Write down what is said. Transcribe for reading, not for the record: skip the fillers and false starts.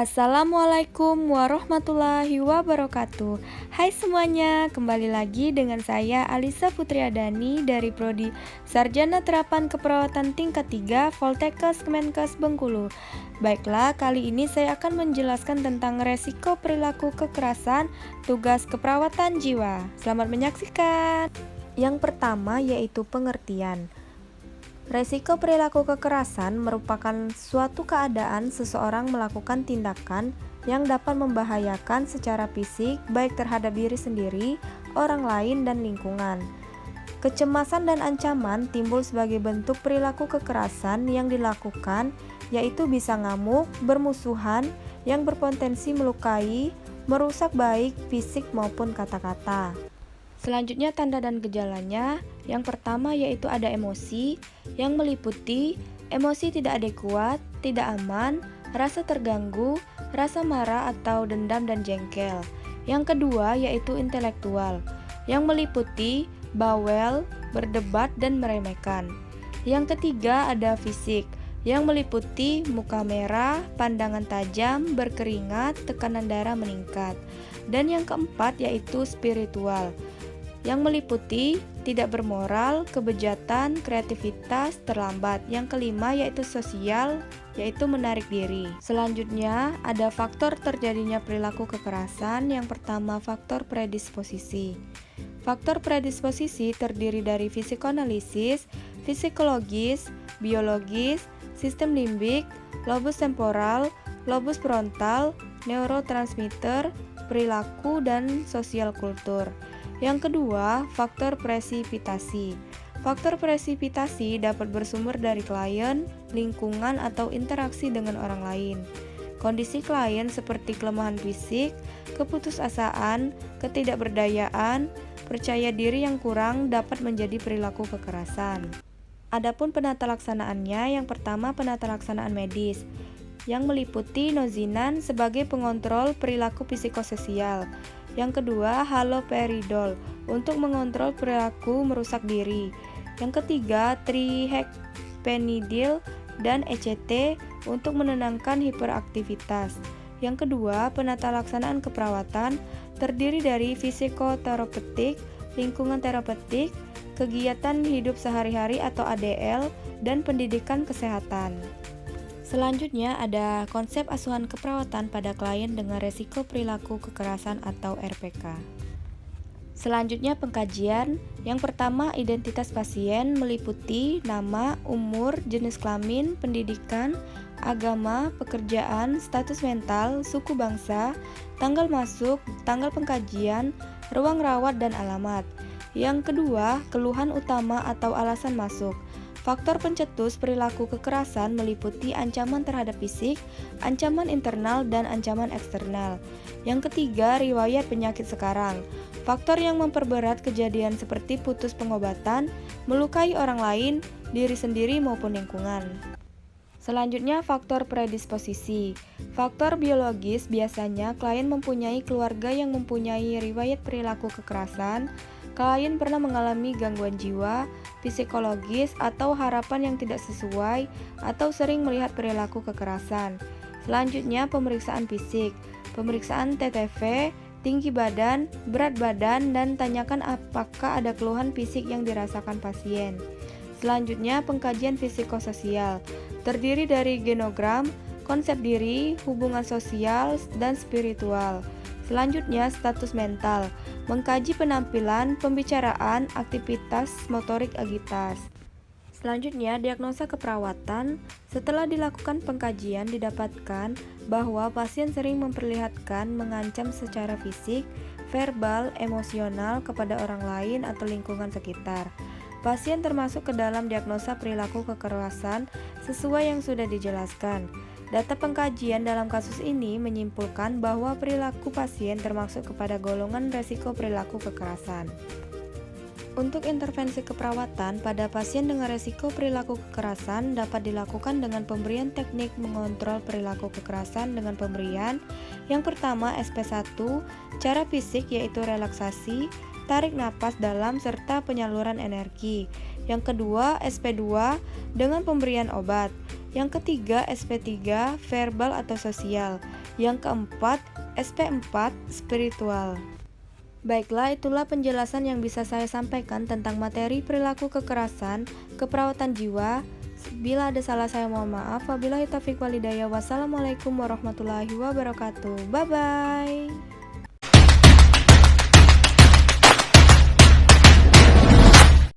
Assalamualaikum warahmatullahi wabarakatuh. Hai semuanya, kembali lagi dengan saya Alisa Putriadani dari Prodi Sarjana Terapan Keperawatan tingkat 3 Poltekkes Kemenkes Bengkulu. Baiklah, kali ini saya akan menjelaskan tentang resiko perilaku kekerasan tugas keperawatan jiwa. Selamat menyaksikan. Yang pertama yaitu pengertian. Resiko perilaku kekerasan merupakan suatu keadaan seseorang melakukan tindakan yang dapat membahayakan secara fisik baik terhadap diri sendiri, orang lain, dan lingkungan. Kecemasan dan ancaman timbul sebagai bentuk perilaku kekerasan yang dilakukan, yaitu bisa ngamuk, bermusuhan, yang berpotensi melukai, merusak baik fisik maupun kata-kata. Selanjutnya tanda dan gejalanya. Yang pertama yaitu ada emosi yang meliputi emosi tidak adekuat, tidak aman, rasa terganggu, rasa marah atau dendam dan jengkel. Yang kedua yaitu intelektual yang meliputi bawel, berdebat dan meremehkan. Yang ketiga ada fisik yang meliputi muka merah, pandangan tajam, berkeringat, tekanan darah meningkat. Dan yang keempat yaitu spiritual yang meliputi tidak bermoral, kebejatan, kreativitas, terlambat. Yang kelima yaitu sosial, yaitu menarik diri. Selanjutnya ada faktor terjadinya perilaku kekerasan. Yang pertama faktor predisposisi. Faktor predisposisi terdiri dari psikoanalisis, psikologis, biologis, sistem limbik, lobus temporal, lobus frontal, neurotransmitter, perilaku, dan sosial kultur. Yang kedua, faktor presipitasi. Faktor presipitasi dapat bersumber dari klien, lingkungan, atau interaksi dengan orang lain. Kondisi klien seperti kelemahan fisik, keputusasaan, ketidakberdayaan, percaya diri yang kurang dapat menjadi perilaku kekerasan. Adapun penata laksanaannya, yang pertama penata laksanaan medis yang meliputi nozinan sebagai pengontrol perilaku psikososial. Yang kedua, haloperidol untuk mengontrol perilaku merusak diri. Yang ketiga, trihexyphenidyl dan ECT untuk menenangkan hiperaktivitas. Yang kedua, penata laksanaan keperawatan terdiri dari psikoterapeutik, lingkungan terapeutik, kegiatan hidup sehari-hari atau ADL, dan pendidikan kesehatan. Selanjutnya ada konsep asuhan keperawatan pada klien dengan resiko perilaku kekerasan atau RPK. Selanjutnya pengkajian. Yang pertama identitas pasien meliputi nama, umur, jenis kelamin, pendidikan, agama, pekerjaan, status mental, suku bangsa, tanggal masuk, tanggal pengkajian, ruang rawat, dan alamat. Yang kedua, keluhan utama atau alasan masuk. Faktor pencetus perilaku kekerasan meliputi ancaman terhadap fisik, ancaman internal, dan ancaman eksternal. Yang ketiga, riwayat penyakit sekarang. Faktor yang memperberat kejadian seperti putus pengobatan, melukai orang lain, diri sendiri maupun lingkungan. Selanjutnya, faktor predisposisi. Faktor biologis biasanya klien mempunyai keluarga yang mempunyai riwayat perilaku kekerasan, klien pernah mengalami gangguan jiwa, psikologis, atau harapan yang tidak sesuai, atau sering melihat perilaku kekerasan. Selanjutnya, pemeriksaan fisik. Pemeriksaan TTV, tinggi badan, berat badan, dan tanyakan apakah ada keluhan fisik yang dirasakan pasien. Selanjutnya, pengkajian psikososial. Terdiri dari genogram, konsep diri, hubungan sosial, dan spiritual. Selanjutnya, status mental. Mengkaji penampilan, pembicaraan, aktivitas motorik agitas. Selanjutnya, diagnosa keperawatan. Setelah dilakukan pengkajian, didapatkan bahwa pasien sering memperlihatkan mengancam secara fisik, verbal, emosional kepada orang lain atau lingkungan sekitar. Pasien termasuk ke dalam diagnosa perilaku kekerasan sesuai yang sudah dijelaskan. Data pengkajian dalam kasus ini menyimpulkan bahwa perilaku pasien termasuk kepada golongan resiko perilaku kekerasan. Untuk intervensi keperawatan pada pasien dengan resiko perilaku kekerasan dapat dilakukan dengan pemberian teknik mengontrol perilaku kekerasan dengan pemberian yang pertama SP1, cara fisik yaitu relaksasi, tarik napas dalam serta penyaluran energi. Yang kedua, SP2 dengan pemberian obat. Yang ketiga, SP3 verbal atau sosial. Yang keempat, SP4 spiritual. Baiklah, itulah penjelasan yang bisa saya sampaikan tentang materi perilaku kekerasan, keperawatan jiwa. Bila ada salah saya mohon maaf. Wabillahi taufiq walhidayah. Wassalamualaikum warahmatullahi wabarakatuh. Bye bye.